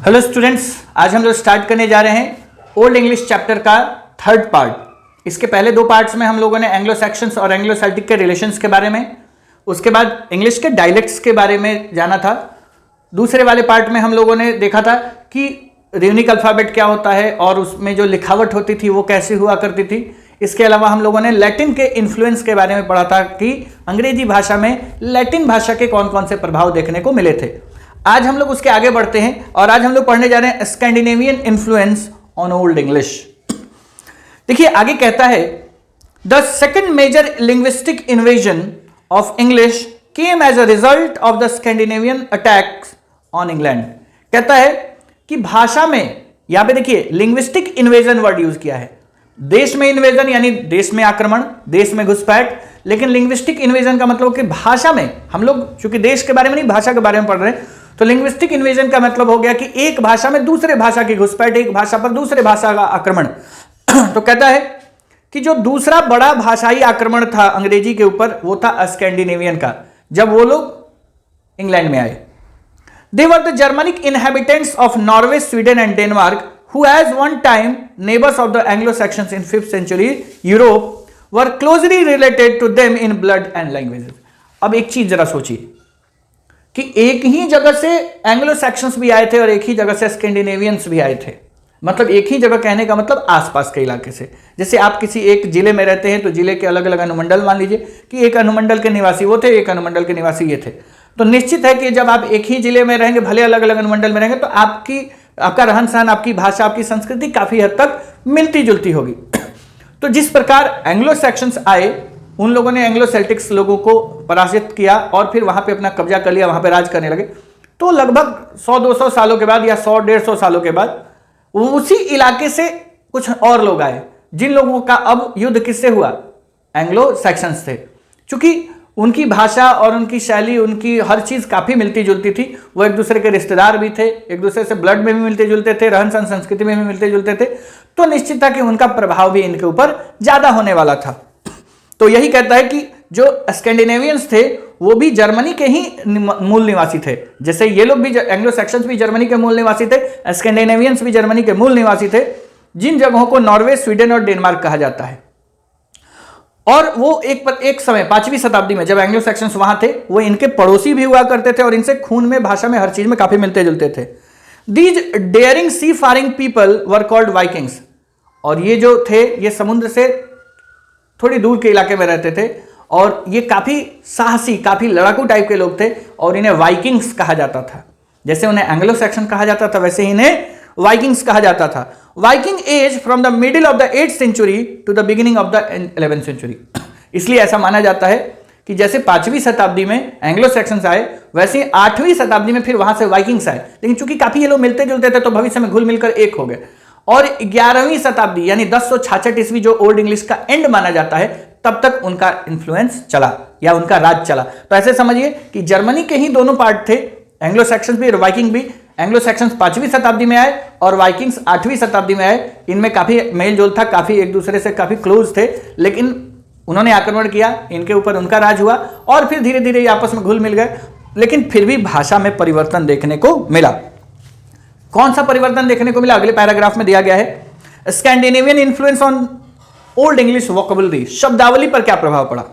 Hello students, आज हम लोग स्टार्ट करने जा रहे हैं ओल्ड इंग्लिश चैप्टर का थर्ड पार्ट। इसके पहले दो पार्ट्स में हम लोगों ने एंग्लो सैक्सन्स और एंग्लो सेल्टिक के रिलेशंस के बारे में, उसके बाद इंग्लिश के डायलेक्ट्स के बारे में जाना था। दूसरे वाले पार्ट में हम लोगों ने देखा था कि र्यूनिक अल्फाबेट क्या होता है और उसमें जो लिखावट होती थी वो कैसे हुआ करती थी। इसके अलावा हम लोगों ने लैटिन के इन्फ्लुएंस के बारे में पढ़ा था कि अंग्रेजी भाषा में लैटिन भाषा के कौन कौन से प्रभाव देखने को मिले थे। आज हम लोग उसके आगे बढ़ते हैं और आज हम लोग पढ़ने जा रहे हैं Scandinavian influence on Old English. देखिए आगे कहता है, the second major linguistic invasion of English came as a result of the Scandinavian attacks on England. कहता है कि भाषा में, यहां पे देखिए लिंग्विस्टिक इन्वेजन वर्ड यूज किया है। देश में इन्वेजन यानी देश में आक्रमण, देश में घुसपैठ, लेकिन लिंग्विस्टिक इन्वेजन का मतलब कि भाषा में, हम लोग चूंकि देश के बारे में नहीं भाषा के बारे में पढ़ रहे हैं, तो लिंग्विस्टिक इन्वेजन का मतलब हो गया कि एक भाषा में दूसरे भाषा की घुसपैठ, एक भाषा पर दूसरे भाषा का आक्रमण। तो कहता है कि जो दूसरा बड़ा भाषाई आक्रमण था अंग्रेजी के ऊपर वो था स्कैंडिनेवियन का, जब वो लोग इंग्लैंड में आए। They were the Germanic inhabitants of Norway, Sweden and Denmark who as one time neighbors of the Anglo-Saxons in 5th century Europe were closely related to them in blood and languages। अब एक चीज जरा सोचिए कि एक ही जगह से Anglo Saxons भी आए थे और एक ही जगह से स्कैंडिनेवियंस भी आए थे। मतलब एक ही जगह कहने का मतलब आसपास के इलाके से। जैसे आप किसी एक जिले में रहते हैं तो जिले के अलग अलग अनुमंडल, मान लीजिए कि एक अनुमंडल के निवासी वो थे, एक अनुमंडल के निवासी ये थे, तो निश्चित है कि जब आप एक ही जिले में रहेंगे, भले अलग अलग अनुमंडल में रहेंगे, तो आपका रहन सहन, आपकी भाषा, आपकी संस्कृति काफी हद तक मिलती जुलती होगी। तो जिस प्रकार एंग्लो सैक्सन्स आए, उन लोगों ने एंग्लो सेल्टिक्स लोगों को पराजित किया और फिर वहां पे अपना कब्जा कर लिया, वहां पे राज करने लगे। तो लगभग 100-200 सालों के बाद या 100-150 सालों के बाद उसी इलाके से कुछ और लोग आए, जिन लोगों का अब युद्ध किससे हुआ? एंग्लो सैक्सन्स थे। चूंकि उनकी भाषा और उनकी शैली, उनकी हर चीज काफी मिलती जुलती थी, वो एक दूसरे के रिश्तेदार भी थे, एक दूसरे से ब्लड में भी मिलते जुलते थे, रहन सहन संस्कृति में भी मिलते जुलते थे, तो निश्चित था कि उनका प्रभाव भी इनके ऊपर ज्यादा होने वाला था। तो यही कहता है कि जो स्कैंडिनेवियंस थे वो भी जर्मनी के ही मूल निवासी थे। जैसे ये लोग भी, एंग्लो सैक्सन्स भी जर्मनी के मूल निवासी थे, स्कैंडिनेवियंस भी जर्मनी के मूल निवासी थे, जिन जगहों को नॉर्वे, स्वीडन और डेनमार्क कहा जाता है। और वो एक समय 5वीं शताब्दी में जब एंग्लो सैक्सन्स वहां थे, वो इनके पड़ोसी भी हुआ करते थे और इनसे खून में, भाषा में, हर चीज में काफी मिलते जुलते थे। These daring sea faring people were called Vikings. और ये जो थे ये समुद्र से थोड़ी दूर के इलाके में रहते थे और ये काफी साहसी, काफी लड़ाकू टाइप के लोग थे और इन्हें वाइकिंग्स कहा जाता था। जैसे उन्हें एंग्लो सैक्सन कहा जाता था, वैसे ही इन्हें वाइकिंग्स कहा जाता था। Viking age from the middle of the 8th century to the beginning of the 11th century. इसलिए ऐसा माना जाता है कि जैसे 5वीं शताब्दी में एंग्लो सैक्सन्स आए, वैसे 8वीं शताब्दी में फिर वहां से वाइकिंग्स आए। लेकिन चूंकि काफी ये लोग मिलते जुलते थे तो भविष्य में घुल मिलकर एक हो गए। और 11वीं शताब्दी यानी 1066 ईस्वी जो ओल्ड इंग्लिश का एंड माना जाता है, तब तक उनका इन्फ्लुएंस चला या उनका राज चला। तो ऐसे समझिए कि जर्मनी के ही दोनों पार्ट थे, एंग्लो सैक्सन्स भी और वाइकिंग भी। एंग्लो सैक्सन्स 5वीं शताब्दी में आए और वाइकिंग्स 8वीं शताब्दी में आए। इनमें काफी मेल जोल था, काफी एक दूसरे से काफी क्लोज थे, लेकिन उन्होंने आक्रमण किया, इनके ऊपर उनका राज हुआ और फिर धीरे धीरे ये आपस में घुल मिल गए। लेकिन फिर भी भाषा में परिवर्तन देखने को मिला। कौन सा परिवर्तन देखने को मिला? अगले पैराग्राफ में दिया गया है। Scandinavian influence on Old English vocabulary, शब्दावली पर क्या प्रभाव पड़ा?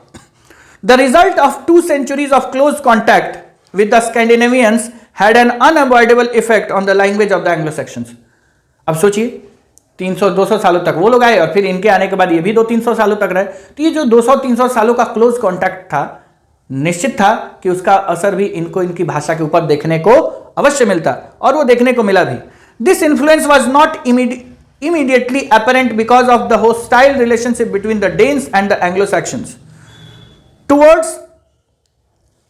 The result of 2 centuries of close contact with the Scandinavians had an unavoidable effect on the language of the Anglo-Saxons। अब सोचिए 300-200 सालों तक वो लोग आए और फिर इनके आने के बाद ये भी 200-300 सालों तक रहे। तो ये जो 200-300 सालों का क्लोज कॉन्टैक्ट था, निश्चित था कि उसका असर भी इनको इनकी भाषा के ऊपर देखने को अवश्य मिलता और वो देखने को मिला भी। This influence was not immediately apparent because of the hostile relationship between the Danes and the Anglo-Saxons. Towards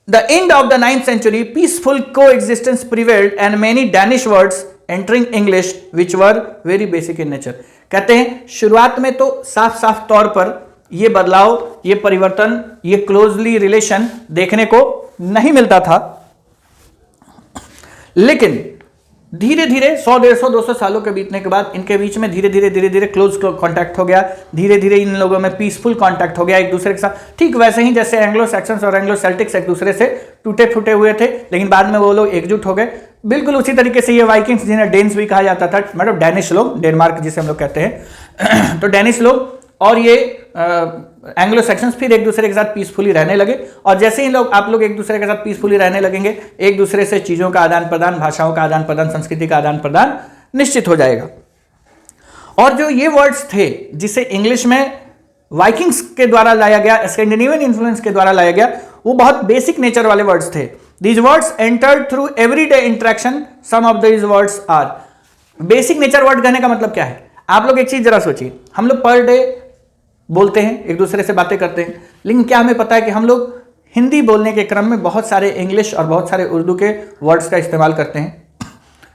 the end of the 9th century, peaceful coexistence prevailed and many Danish words entering English which were very basic in nature। कहते हैं शुरुआत में तो साफ साफ तौर पर ये बदलाव, ये परिवर्तन, ये क्लोजली रिलेशन देखने को नहीं मिलता था, लेकिन धीरे धीरे 100-150-200 सालों के बीतने के बाद इनके बीच में धीरे धीरे क्लोज कांटेक्ट हो गया। धीरे धीरे इन लोगों में पीसफुल कांटेक्ट हो गया एक दूसरे के साथ। ठीक वैसे ही जैसे एंग्लो सैक्सन्स और एंग्लो सेल्टिक्स एक दूसरे से टूटे फूटे हुए थे, लेकिन बाद में वो लोग एकजुट हो गए। बिल्कुल उसी तरीके से ये वाइकिंग्स, जिन्हें डेन्स भी कहा जाता था, मतलब डैनिश लोग, डेनमार्क जिसे हम लोग कहते हैं तो डैनिश लोग और ये एंग्लो सेक्शंस फिर एक दूसरे के साथ पीसफुली रहने लगे। और जैसे ही आप लोग एक दूसरे के साथ पीसफुली रहने लगेंगे, एक दूसरे से चीज़ों का आदान प्रदान, भाषाओं का आदान प्रदान, संस्कृति का आदान प्रदान निश्चित हो जाएगा। और जो ये वर्ड्स थे जिसे इंग्लिश में वाइकिंग्स के द्वारा लाया गया, स्कैंडिनेवियन इन्फ्लुएंस के द्वारा लाया गया, वो बहुत बेसिक नेचर वाले वर्ड्स थे। These words entered through everyday interaction. Some of these words are basic nature word कहने का मतलब क्या है? आप लोग एक चीज जरा सोचिए, हम लोग पर डे बोलते हैं, एक दूसरे से बातें करते हैं, लेकिन क्या हमें पता है कि हम लोग हिंदी बोलने के क्रम में बहुत सारे इंग्लिश और बहुत सारे उर्दू के वर्ड्स का इस्तेमाल करते हैं?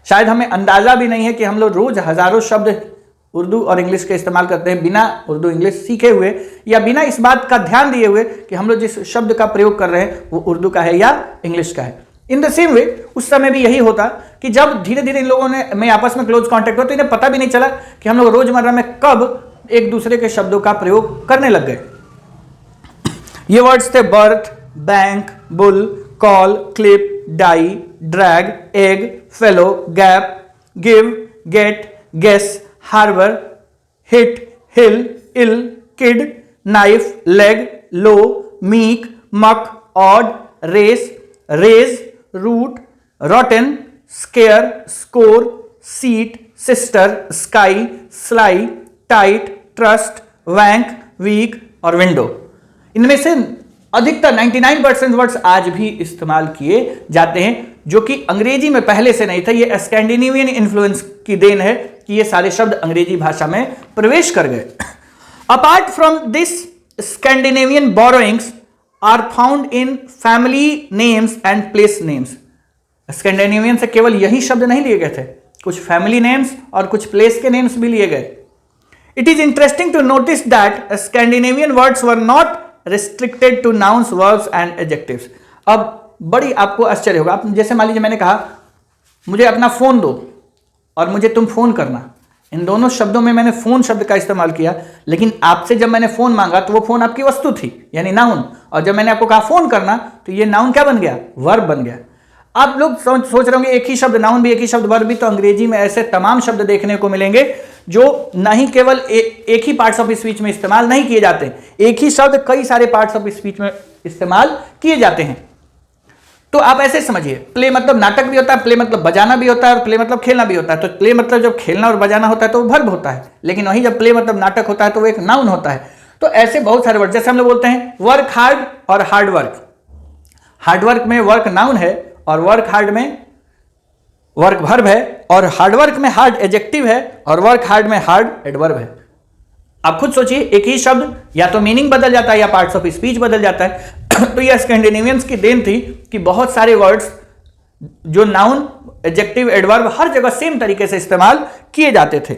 शायद हमें अंदाजा भी नहीं है कि हम लोग रोज हजारों शब्द उर्दू और इंग्लिश के इस्तेमाल करते हैं, बिना उर्दू इंग्लिश सीखे हुए या बिना इस बात का ध्यान दिए हुए कि हम लोग जिस शब्द का प्रयोग कर रहे हैं वो उर्दू का है या इंग्लिश का है। इन द सेम वे उस समय भी यही होता कि जब धीरे धीरे इन लोगों में आपस में क्लोज कांटेक्ट हो, तो इन्हें पता भी नहीं चला कि हम लोग रोजमर्रा में कब एक दूसरे के शब्दों का प्रयोग करने लग गए। ये वर्ड्स थे birth, bank, bull, call, clip, die, drag, egg, fellow, gap, give, get, guess, harbour, hit, hill, ill, kid, knife, leg, low, meek, muck, odd, race, raise, root, rotten, scare, score, seat, sister, sky, sly, tight, trust, want, weak और window. इनमें से अधिकतर 99% words आज भी इस्तेमाल किए जाते हैं, जो कि अंग्रेजी में पहले से नहीं था। ये स्कैंडिनेवियन इन्फ्लुएंस की देन है कि ये सारे शब्द अंग्रेजी भाषा में प्रवेश कर गए। Apart from this, Scandinavian borrowings are found in family names and place names. Scandinavian से केवल यही शब्द नहीं लिए गए थे, कुछ फैमिली नेम्स और कुछ प्लेस के नेम्स भी लिए गए। It is interesting to notice that Scandinavian words were not restricted to nouns, verbs and adjectives. अब बड़ी आपको आश्चर्य होगा, आप जैसे मान लीजिए मैंने कहा मुझे अपना फोन दो और मुझे तुम फोन करना, इन दोनों शब्दों में मैंने फोन शब्द का इस्तेमाल किया, लेकिन आपसे जब मैंने फोन मांगा तो वो फोन आपकी वस्तु थी यानी नाउन, और जब मैंने आपको कहा फोन करना तो ये नाउन क्या बन गया? वर्ब बन गया। आप लोग सोच रहे होंगे एक ही शब्द नाउन भी, एक ही शब्द वर्ब भी, तो अंग्रेजी में ऐसे तमाम शब्द देखने को मिलेंगे जो नहीं केवल एक ही पार्ट्स ऑफ स्पीच में इस्तेमाल नहीं किए जाते, एक ही शब्द कई सारे पार्ट्स ऑफ स्पीच में इस्तेमाल किए जाते हैं। तो आप ऐसे समझिए, प्ले मतलब नाटक भी होता है, प्ले मतलब बजाना भी होता है, और प्ले मतलब खेलना भी होता है। तो प्ले मतलब जब खेलना और बजाना होता है तो वो वर्ब होता है, लेकिन वही जब प्ले मतलब नाटक होता है तो वो एक नाउन होता है। तो ऐसे बहुत सारे वर्ड, जैसे हम लोग बोलते हैं वर्क हार्ड और हार्ड वर्क। हार्ड वर्क में वर्क नाउन है और वर्क हार्ड में वर्क वर्ब है, और हार्ड वर्क में हार्ड एडजेक्टिव है और वर्क हार्ड में हार्ड एडवर्ब है। आप खुद सोचिए, एक ही शब्द या तो मीनिंग बदल जाता है या पार्ट्स ऑफ स्पीच बदल जाता है। तो यह स्कैंडिनेवियंस की देन थी कि बहुत सारे वर्ड्स जो नाउन, एडजेक्टिव, एडवर्ब हर जगह सेम तरीके से इस्तेमाल किए जाते थे।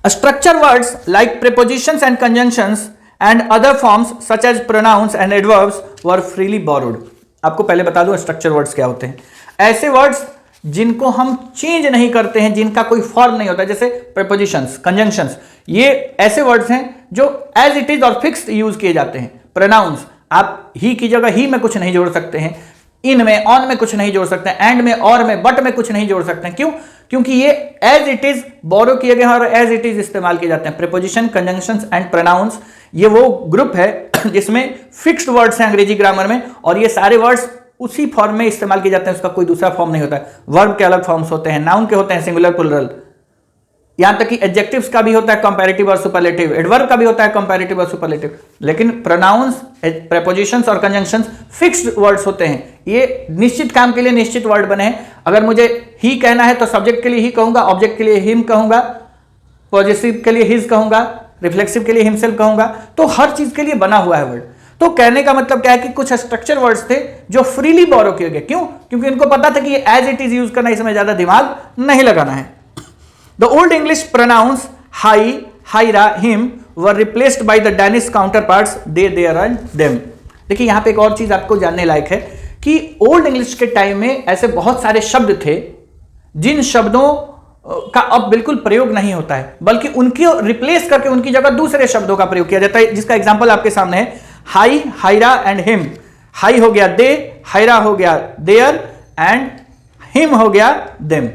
Structure words like prepositions and conjunctions and other forms such as pronouns and adverbs were freely borrowed. आपको पहले बता दूं स्ट्रक्चर वर्ड्स क्या होते हैं। ऐसे वर्ड्स जिनको हम चेंज नहीं करते हैं, जिनका कोई फॉर्म नहीं होता, जैसे प्रीपोजिशंस, कंजंक्शंस, ये ऐसे वर्ड्स हैं जो एज इट इज और फिक्स्ड यूज किए जाते हैं। प्रोनाउंस, आप ही की जगह ही में कुछ नहीं जोड़ सकते हैं, इन में, ऑन में कुछ नहीं जोड़ सकते हैं, एंड में, और में, बट में कुछ नहीं जोड़ सकते हैं। क्यों? क्योंकि ये एज इट इज बोरो किए गए हैं और एज इट इज इस्तेमाल किए जाते हैं। प्रीपोजिशन, कंजंक्शंस एंड प्रोनाउंस, ये वो ग्रुप है जिसमें फिक्स्ड वर्ड्स हैं अंग्रेजी ग्रामर में, और ये सारे वर्ड्स उसी फॉर्म में इस्तेमाल किए जाते हैं, उसका कोई दूसरा फॉर्म नहीं होता है। वर्ब के अलग फॉर्म्स होते हैं, नाउन के होते हैं सिंगुलर, प्लुरल, यहां तक कि एडजेक्टिव्स का भी होता है कंपैरेटिव और सुपरलेटिव, एडवर्ब का भी होता है कंपैरेटिव और सुपरलेटिव। लेकिन प्रोनाउंस, प्रीपोजिशंस और कंजंक्शंस फिक्स्ड वर्ड्स होते हैं, ये निश्चित काम के लिए निश्चित वर्ड बने हैं। अगर मुझे ही कहना है तो सब्जेक्ट के लिए ही कहूंगा, ऑब्जेक्ट के लिए हिम कहूंगा, पॉजिटिव के लिए हिज कहूंगा, रिफ्लेक्सिव के लिए हिमसेल्फ कहूंगा, तो हर चीज के लिए बना हुआ है वर्ड। तो कहने का मतलब क्या है कि कुछ स्ट्रक्चर वर्ड्स थे जो फ्रीली बोरो किए गए। क्यों? क्योंकि इनको पता था कि ये एज इट इज यूज करना, इसमें ज्यादा दिमाग नहीं लगाना है। The Old English pronouns hie, hiera, him were replaced by the Danish counterparts they, their and them. देखिए यहां पे एक और चीज आपको जानने लायक है कि ओल्ड इंग्लिश के टाइम में ऐसे बहुत सारे शब्द थे जिन शब्दों का अब बिल्कुल प्रयोग नहीं होता है, बल्कि उनकी रिप्लेस करके उनकी जगह दूसरे शब्दों का प्रयोग किया जाता है, जिसका एग्जांपल आपके सामने है। Hie, hiera and him. Hie हो गया दे, हाइरा हो गया देयर, एंड हिम हो गया देम।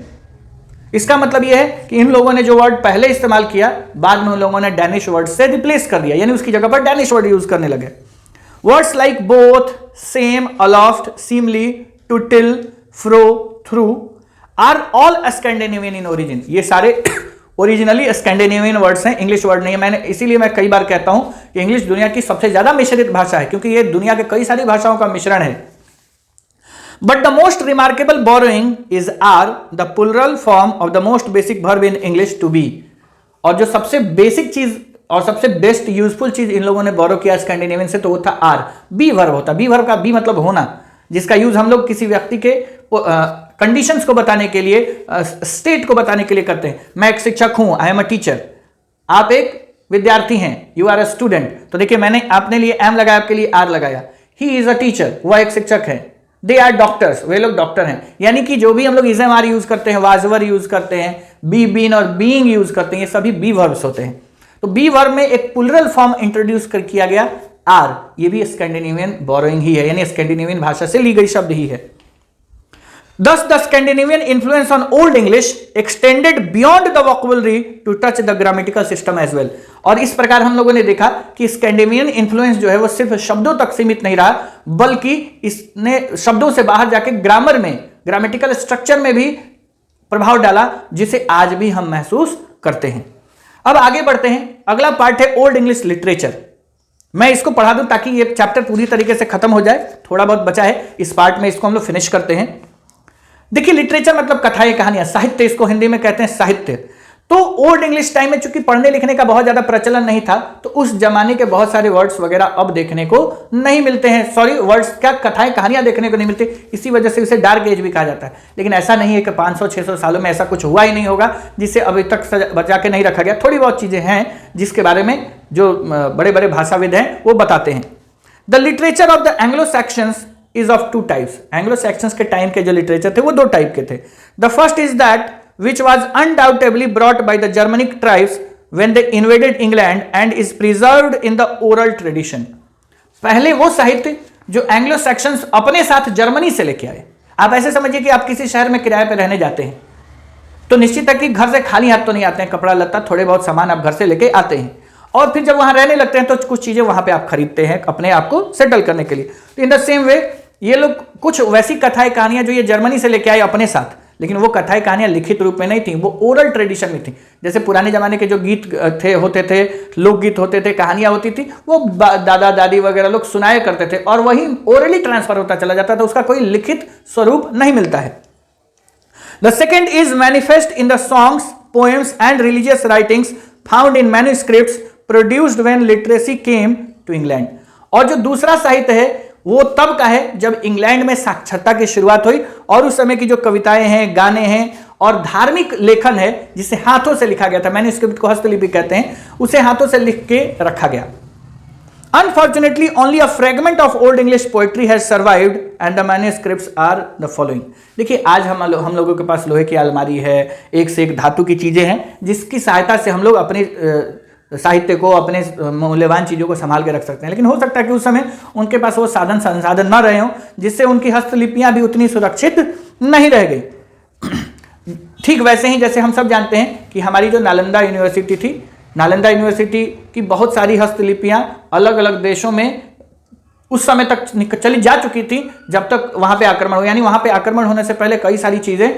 इसका मतलब यह है कि इन लोगों ने जो वर्ड पहले इस्तेमाल किया बाद में उन लोगों ने डैनिश वर्ड से रिप्लेस कर दिया, यानी उसकी जगह पर डैनिश वर्ड यूज करने लगे। Words like both, same, aloft, seemly, to till, fro, through are all Scandinavian in origin. ये सारे ओरिजिनली स्कैंडिनेवियन वर्ड्स हैं, इंग्लिश वर्ड नहीं है। इसीलिए मैं कई बार कहता हूं कि इंग्लिश दुनिया की सबसे ज्यादा मिश्रित भाषा है, क्योंकि ये दुनिया के कई सारी भाषाओं का मिश्रण है। But the most remarkable borrowing is are the plural form of the most basic verb in English to be। और जो सबसे बेसिक चीज और सबसे बेस्ट यूजफुल चीज इन लोगों ने बोरो किया स्कैंडिनेवियन से, तो वो था आर। बी वर्ब होता, बी वर्ब का बी मतलब होना, जिसका यूज हम लोग किसी व्यक्ति के कंडीशंस को बताने के लिए, स्टेट को बताने के लिए करते हैं। मैं एक शिक्षक हूं, आई एम अ टीचर। आप एक विद्यार्थी हैं, यू आर अ स्टूडेंट। तो देखिए मैंने आपने लिए एम लगाया, आपके लिए आर लगाया। ही इज अ टीचर, वह एक शिक्षक है। दे आर डॉक्टर्स, वे लोग डॉक्टर हैं। यानी कि जो भी हम लोग इज़म आर यूज करते हैं, वाजवर यूज करते हैं, बी, बीन और बीइंग यूज करते हैं, ये सभी बी वर्ब्स होते हैं। तो बी वर्ब में एक प्लूरल फॉर्म इंट्रोड्यूस किया गया आर। ये भी स्कैंडिनेवियन बोरोइंग ही है, यानी स्कैंडिनेवियन भाषा से ली गई शब्द ही है। Thus, the Scandinavian influence on Old English extended beyond the vocabulary to touch the grammatical system as well। और इस प्रकार हम लोगों ने देखा कि स्कैंडिनेवियन इन्फ्लुएंस जो है वो सिर्फ शब्दों तक सीमित नहीं रहा, बल्कि इसने शब्दों से बाहर जाके ग्रामर में, ग्रामेटिकल स्ट्रक्चर में भी प्रभाव डाला, जिसे आज भी हम महसूस करते हैं। अब आगे बढ़ते हैं। अगला पार्ट है ओल्ड इंग्लिश लिटरेचर। मैं इसको पढ़ा दूं ताकि ये चैप्टर पूरी तरीके से खत्म हो जाए। थोड़ा बहुत बचा है इस पार्ट में, इसको हम लोग फिनिश करते हैं। देखिए लिटरेचर मतलब कथाएं, कहानियां, साहित्य, इसको हिंदी में कहते हैं साहित्य। तो ओल्ड इंग्लिश टाइम में चूंकि पढ़ने लिखने का बहुत ज्यादा प्रचलन नहीं था, तो उस जमाने के बहुत सारे वर्ड्स वगैरह अब देखने को नहीं मिलते हैं। सॉरी, वर्ड्स क्या, कथाएं कहानियां देखने को नहीं मिलती। इसी वजह से इसे डार्क एज भी कहा जाता है। लेकिन ऐसा नहीं है कि 500-600 सालों में ऐसा कुछ हुआ ही नहीं होगा जिसे अभी तक बचा के नहीं रखा गया। थोड़ी बहुत चीजें हैं जिसके बारे में जो बड़े बड़े भाषाविद हैं वो बताते हैं। The literature of the Anglo sections is of two types. Anglo sections के टाइम के जो लिटरेचर थे वो दो टाइप के थे। The first is that which was undoubtedly brought by the Germanic tribes when they invaded England and is preserved in the oral tradition। पहले वो साहित्य जो एंग्लो सेक्शंस अपने साथ जर्मनी से लेके आए। आप ऐसे समझिए कि आप किसी शहर में किराए पर रहने जाते हैं, तो निश्चित है कि घर से खाली हाथ तो नहीं आते हैं, कपड़ा लत्ता थोड़े बहुत सामान आप घर से लेके आते हैं, और फिर जब वहां रहने लगते हैं तो कुछ चीजें वहां पे आप खरीदते हैं अपने आप को सेटल करने के लिए। तो इन द सेम वे ये लोग कुछ वैसी कथाएं कहानियां जो ये जर्मनी से लेके आए अपने साथ, लेकिन वो कथाएं कहानियां लिखित रूप में नहीं थी, वो ओरल ट्रेडिशन में थी। जैसे पुराने जमाने के जो गीत होते थे, लोकगीत होते थे, कहानियां होती थी, वो दादा दादी वगैरह लोग सुनाया करते थे और वही ओरली ट्रांसफर होता चला जाता था, उसका कोई लिखित स्वरूप नहीं मिलता है। The second is manifest in the songs, poems and religious writings found in manuscripts produced when literacy came to England. और जो दूसरा साहित्य है वो तब का है जब इंग्लैंड में साक्षरता की शुरुआत हुई, और उस समय की जो कविताएं हैं, गाने हैं और धार्मिक लेखन है जिसे हाथों से लिखा गया था, मैन्युस्क्रिप्ट को हस्तलिपि कहते हैं, उसे हाथों से लिख के रखा गया। Unfortunately only a fragment of Old English poetry has survived and the manuscripts are the following. देखिए आज हम लोगों के पास लोहे की अलमारी है, एक से एक धातु की चीजें हैं जिसकी सहायता से हम लोग अपने साहित्य को, अपने मूल्यवान चीजों को संभाल के रख सकते हैं। लेकिन हो सकता है कि उस समय उनके पास वो साधन संसाधन न रहे हों, जिससे उनकी हस्तलिपियां भी उतनी सुरक्षित नहीं रह गई। ठीक वैसे ही जैसे हम सब जानते हैं कि हमारी जो नालंदा यूनिवर्सिटी थी, नालंदा यूनिवर्सिटी की बहुत सारी हस्तलिपियां अलग अलग देशों में उस समय तक चली जा चुकी थी जब तक वहां पे आक्रमण हो, यानी वहां पे आक्रमण होने से पहले कई सारी चीजें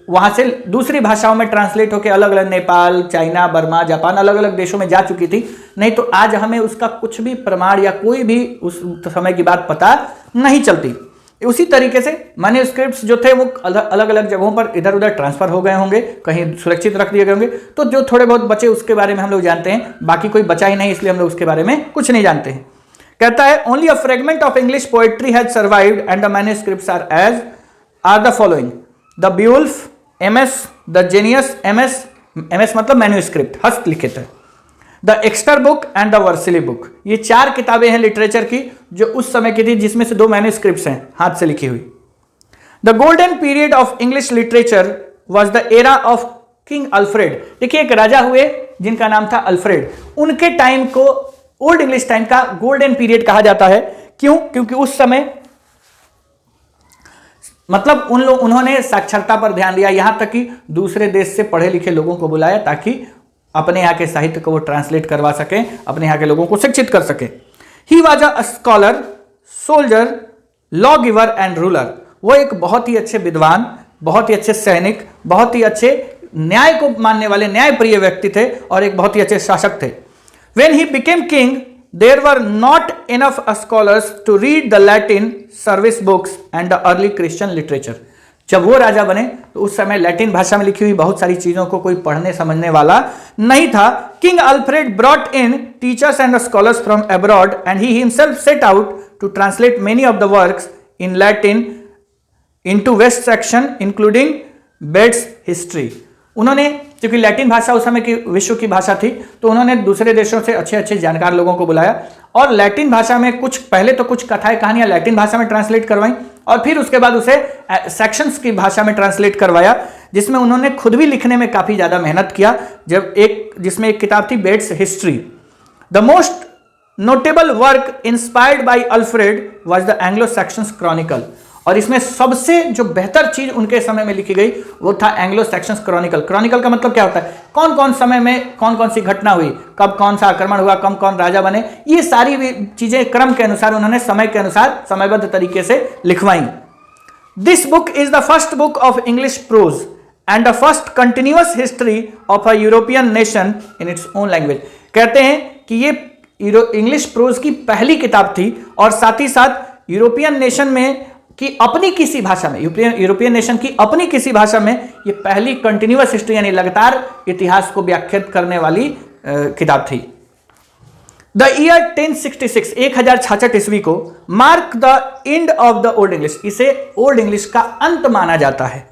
वहां से दूसरी भाषाओं में ट्रांसलेट होकर अलग अलग नेपाल, चाइना, बर्मा, जापान, अलग अलग देशों में जा चुकी थी। नहीं तो आज हमें उसका कुछ भी प्रमाण या कोई भी उस समय की बात पता नहीं चलती। उसी तरीके से मैन्युस्क्रिप्ट्स जो थे वो अलग अलग जगहों पर इधर उधर ट्रांसफर हो गए होंगे, कहीं सुरक्षित रख दिए गए होंगे। तो जो थोड़े बहुत बचे उसके बारे में हम लोग जानते हैं, बाकी कोई बचा ही नहीं, इसलिए हम लोग उसके बारे में कुछ नहीं जानते हैं। कहता है only a fragment of English poetry has survived and the manuscripts are the following: the Beowulf, MS, the Junius, MS मतलब मैन्युस्क्रिप्ट, हस्तलिखित है, the Exeter book and the Vercelli book. ये 4 किताबें हैं लिटरेचर की जो उस समय की थी, जिसमें से 2 मैन्युस्क्रिप्ट्स हैं हाथ से लिखी हुई। The golden period of English literature was the era of king Alfred. देखिए एक राजा हुए जिनका नाम था अल्फ्रेड, उनके टाइम को ओल्ड इंग्लिश टाइम का गोल्डन पीरियड कहा जाता है। क्यों? क्योंकि उस समय मतलब उन्होंने साक्षरता पर ध्यान दिया, यहां तक कि दूसरे देश से पढ़े लिखे लोगों को बुलाया ताकि अपने यहाँ के साहित्य को वो ट्रांसलेट करवा सकें, अपने यहाँ के लोगों को शिक्षित कर सकें। He was a scholar, soldier, law giver and ruler. वो एक बहुत ही अच्छे विद्वान, बहुत ही अच्छे सैनिक, बहुत ही अच्छे न्याय को मानने वाले न्यायप्रिय व्यक्ति थे और एक बहुत ही अच्छे शासक थे। When he became king, there were not enough scholars to read the Latin service books and the early Christian literature. जब वो राजा बने तो उस समय लैटिन भाषा में लिखी हुई बहुत सारी चीजों को कोई पढ़ने समझने वाला नहीं था। King Alfred brought in teachers and scholars from abroad and he himself set out to translate many of the works in Latin into West section including Bede's history. उन्होंने, क्योंकि लैटिन भाषा उस समय की विश्व की भाषा थी, तो उन्होंने दूसरे देशों से अच्छे अच्छे जानकार लोगों को बुलाया और लैटिन भाषा में कुछ, पहले तो कुछ कथाएं कहानियां लैटिन भाषा में ट्रांसलेट करवाई और फिर उसके बाद उसे सेक्शंस की भाषा में ट्रांसलेट करवाया, जिसमें उन्होंने खुद भी लिखने में काफी ज्यादा मेहनत किया। जिसमें एक किताब थी beds history. The most notable work inspired by Alfred was the Anglo Saxons Chronicle. और इसमें सबसे जो बेहतर चीज उनके समय में लिखी गई वो था एंग्लो सैक्सन्स क्रॉनिकल। क्रॉनिकल का मतलब क्या होता है, कौन कौन समय में कौन कौन सी घटना हुई, कब कौन सा आक्रमण हुआ, कब कौन राजा बने, ये सारी चीजें क्रम के अनुसार उन्होंने समय के अनुसार समयबद्ध तरीके से लिखवाई। This book is the first book of English prose and the first continuous history of a European nation in its own language. कहते हैं कि ये इंग्लिश प्रोज की पहली किताब थी और साथ ही साथ यूरोपियन नेशन में कि अपनी किसी भाषा में, यूरोपियन नेशन की अपनी किसी भाषा में ये पहली कंटिन्यूअस हिस्ट्री यानी लगातार इतिहास को व्याख्यात करने वाली किताब थी। द ईयर 1066 1066 ईस्वी को mark the end of the Old English, इसे ओल्ड इंग्लिश का अंत माना जाता है।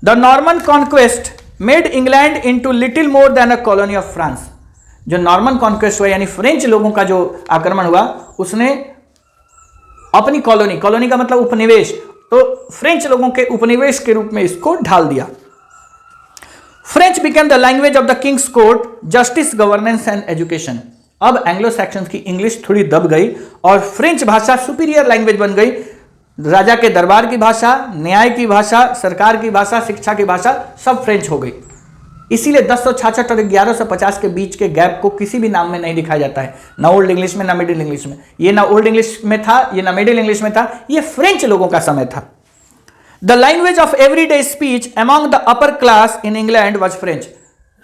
The Norman conquest made England into little more than a colony of France. जो नॉर्मन कॉन्क्वेस्ट हुआ यानी फ्रेंच लोगों का जो आक्रमण हुआ, उसने अपनी कॉलोनी का मतलब उपनिवेश, तो फ्रेंच लोगों के उपनिवेश के रूप में इसको ढाल दिया। French became the language of the Kings court, justice, governance and education. अब एंग्लो सैक्सन की इंग्लिश थोड़ी दब गई और फ्रेंच भाषा सुपीरियर लैंग्वेज बन गई। राजा के दरबार की भाषा, न्याय की भाषा, सरकार की भाषा, शिक्षा की भाषा सब फ्रेंच हो गई। इसीलिए 1066 और 1150 के बीच के गैप को किसी भी नाम में नहीं दिखाया जाता है, ना ओल्ड इंग्लिश में ना मिडिल इंग्लिश में। ये ना ओल्ड इंग्लिश में था, ये ना मिडिल इंग्लिश में था, ये फ्रेंच लोगों का समय था। The language of everyday speech among the upper class in England was French.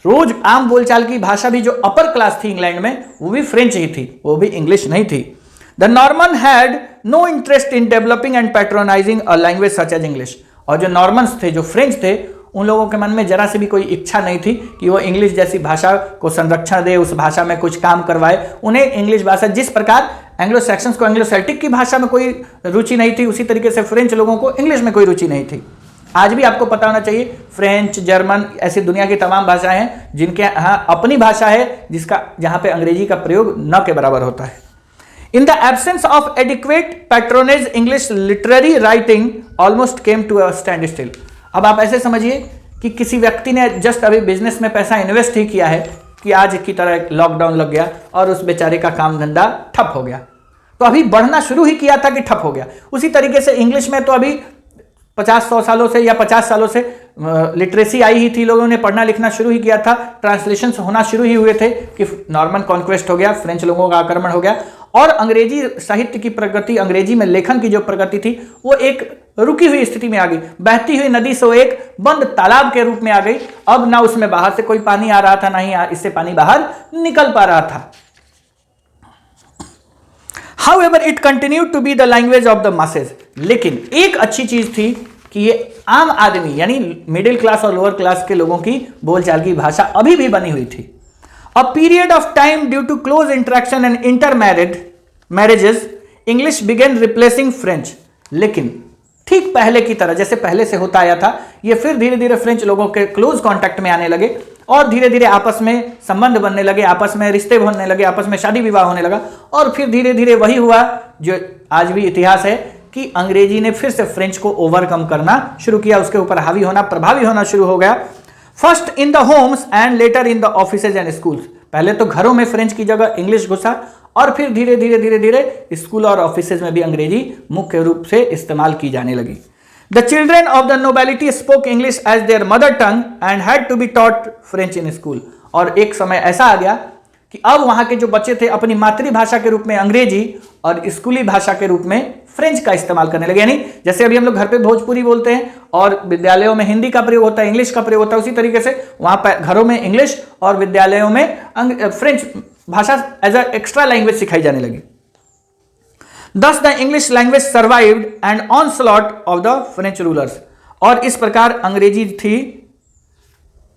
रोज आम बोलचाल की भाषा भी जो अपर क्लास थी इंग्लैंड में, वो भी फ्रेंच ही थी, वो भी इंग्लिश नहीं थी। The Normans had no interest in developing and patronising a language such as English. और जो नॉर्मन्स थे, जो फ्रेंच थे, उन लोगों के मन में जरा से भी कोई इच्छा नहीं थी कि वो इंग्लिश जैसी भाषा को संरक्षण दे, उस भाषा में कुछ काम करवाए। उन्हें इंग्लिश भाषा, जिस प्रकार एंग्लो सैक्सन्स को एंग्लो सेल्टिक की भाषा में कोई रुचि नहीं थी, उसी तरीके से फ्रेंच लोगों को इंग्लिश में कोई रुचि नहीं थी। आज भी आपको पता होना चाहिए, फ्रेंच, जर्मन, ऐसी दुनिया की तमाम भाषाएं हैं जिनके यहाँ अपनी भाषा है, जिसका जहां पे अंग्रेजी का प्रयोग न के बराबर होता है। In the absence of adequate patronage, English literary writing almost came to a standstill. अब आप ऐसे समझिए कि किसी व्यक्ति ने जस्ट अभी बिजनेस में पैसा इन्वेस्ट ही किया है कि आज की तरह लॉकडाउन लग गया और उस बेचारे का काम धंधा ठप हो गया। तो अभी बढ़ना शुरू ही किया था कि ठप हो गया। उसी तरीके से इंग्लिश में तो अभी 50-100 सालों से या 50 सालों से लिटरेसी आई ही थी, लोगों ने पढ़ना लिखना शुरू ही किया था, ट्रांसलेशन होना शुरू ही हुए थे कि नॉर्मन कॉन्क्वेस्ट हो गया, फ्रेंच लोगों का आक्रमण हो गया और अंग्रेजी साहित्य की प्रगति, अंग्रेजी में लेखन की जो प्रगति थी वो एक रुकी हुई स्थिति में आ गई। बहती हुई नदी से वो एक बंद तालाब के रूप में आ गई। अब ना उसमें बाहर से कोई पानी आ रहा था, ना ही इससे पानी बाहर निकल पा रहा था। However, it continued to be the language of the masses. लेकिन एक अच्छी चीज थी कि ये आम आदमी यानी मिडिल क्लास और लोअर क्लास के लोगों की बोलचाल की भाषा अभी भी बनी हुई थी। A period of time due to close interaction and intermarriages, English began replacing French. लेकिन ठीक पहले की तरह जैसे पहले से होता आया था, ये फिर धीरे धीरे फ्रेंच लोगों के क्लोज कांटेक्ट में आने लगे और धीरे धीरे आपस में संबंध बनने लगे, आपस में रिश्ते बनने लगे, आपस में शादी विवाह होने लगा और फिर धीरे धीरे वही हुआ जो आज भी इतिहास है कि अंग्रेजी ने फिर से फ्रेंच को ओवरकम करना शुरू किया, उसके ऊपर हावी होना, प्रभावी होना शुरू हो गया। First in the homes and later in the offices and schools. पहले तो घरों में फ्रेंच की जगह इंग्लिश घुसा और फिर धीरे धीरे स्कूल और ऑफिसेज में भी अंग्रेजी मुख्य रूप से इस्तेमाल की जाने लगी। The children of the nobility spoke English as their mother tongue and had to be taught French in school. और एक समय ऐसा आ गया कि अब वहां के जो बच्चे थे अपनी मातृभाषा के रूप में अंग्रेजी और स्कूली भाषा के रूप में फ्रेंच का इस्तेमाल करने लगे। यानी जैसे अभी हम लोग घर पे भोजपुरी बोलते हैं और विद्यालयों में हिंदी का प्रयोग होता है, इंग्लिश का प्रयोग होता है, उसी तरीके से वहां पर घरों में इंग्लिश और विद्यालयों में फ्रेंच भाषा एज अ एक्स्ट्रा लैंग्वेज सिखाई जाने लगी। Thus the English language survived an onslaught of the French rulers। और इस प्रकार अंग्रेजी थी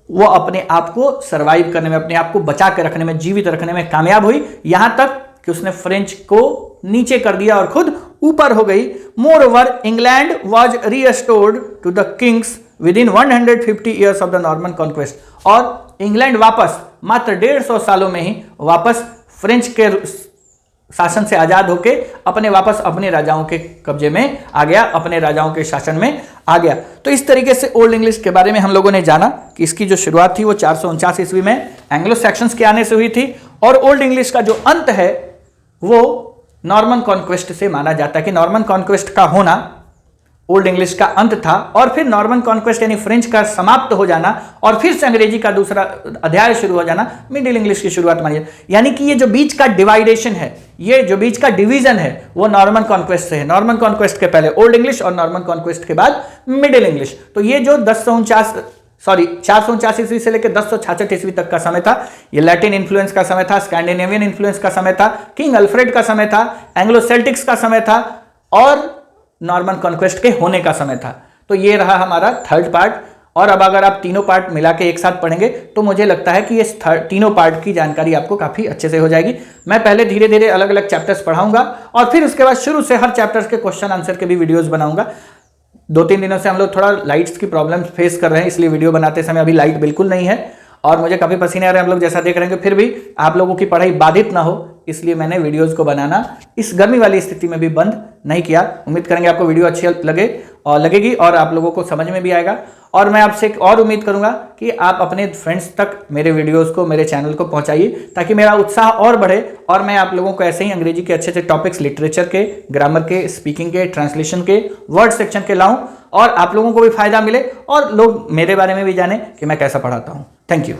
वो अपने आप को सरवाइव करने में, अपने आप को बचा के रखने में, जीवित रखने में कामयाब हुई, यहां तक कि उसने फ्रेंच को नीचे कर दिया और खुद ऊपर हो गई। Moreover England was restored to the kings within 150 years of the Norman conquest. और इंग्लैंड वापस मात्र 150 सालों में ही वापस फ्रेंच के शासन से आजाद होके अपने राजाओं के कब्जे में आ गया, अपने राजाओं के शासन में आ गया। तो इस तरीके से ओल्ड इंग्लिश के बारे में हम लोगों ने जाना कि इसकी जो शुरुआत थी वो 449 ईस्वी में एंग्लो सैक्सन्स के आने से हुई थी, और ओल्ड इंग्लिश का जो अंत है वो नॉर्मन कॉन्क्वेस्ट से माना जाता है कि नॉर्मन कॉन्क्वेस्ट का होना ओल्ड इंग्लिश का अंत था, और फिर नॉर्मन कॉन्क्वेस्ट यानी फ्रेंच का समाप्त हो जाना और फिर से अंग्रेजी का दूसरा अध्याय शुरू हो जाना मिडिल इंग्लिश की शुरुआत मानी जाती। यानी कि ये जो बीच का डिवाइडेशन है, ये जो बीच का डिवीजन है वो नॉर्मन कॉन्क्वेस्ट से है। नॉर्मन कॉन्क्वेस्ट के पहले ओल्ड इंग्लिश और नॉर्मन कॉन्क्वेस्ट के बाद मिडिल इंग्लिश। तो ये जो 449 ईस्वी से लेकर 1066 ईस्वी तक का समय था, ये लैटिन इन्फ्लुएंस का समय था, स्कैंडिनेवियन इन्फ्लुएंस का समय था, किंग अल्फ्रेड का समय था, एंग्लो सेल्टिक्स का समय था और नॉर्मन कॉन्क्वेस्ट के होने का समय था। तो ये रहा हमारा थर्ड पार्ट। और अब अगर आप तीनों पार्ट मिला के एक साथ पढ़ेंगे तो मुझे लगता है कि ये तीनों पार्ट की जानकारी आपको काफी अच्छे से हो जाएगी। मैं पहले धीरे धीरे अलग अलग चैप्टर्स पढ़ाऊंगा और फिर उसके बाद शुरू से हर चैप्टर्स के क्वेश्चन आंसर के भी वीडियोस बनाऊंगा। 2-3 दिनों से हम लोग थोड़ा लाइट्स की प्रॉब्लम फेस कर रहे हैं, इसलिए वीडियो बनाते समय अभी लाइट बिल्कुल नहीं है और मुझे काफी पसीने आ रहे हैं, हम लोग जैसा देख रहे हैं। फिर भी आप लोगों की पढ़ाई बाधित ना हो इसलिए मैंने वीडियोस को बनाना इस गर्मी वाली स्थिति में भी बंद नहीं किया। उम्मीद करेंगे आपको वीडियो अच्छी लगेगी और आप लोगों को समझ में भी आएगा। और मैं आपसे एक और उम्मीद करूंगा कि आप अपने फ्रेंड्स तक मेरे वीडियोस को, मेरे चैनल को पहुंचाइए ताकि मेरा उत्साह और बढ़े और मैं आप लोगों को ऐसे ही अंग्रेजी के अच्छे अच्छे टॉपिक्स, लिटरेचर के, ग्रामर के, स्पीकिंग के, ट्रांसलेशन के, वर्ड सेक्शन के लाऊं और आप लोगों को भी फायदा मिले और लोग मेरे बारे में भी जाने कि मैं कैसा पढ़ाता हूं। Thank you.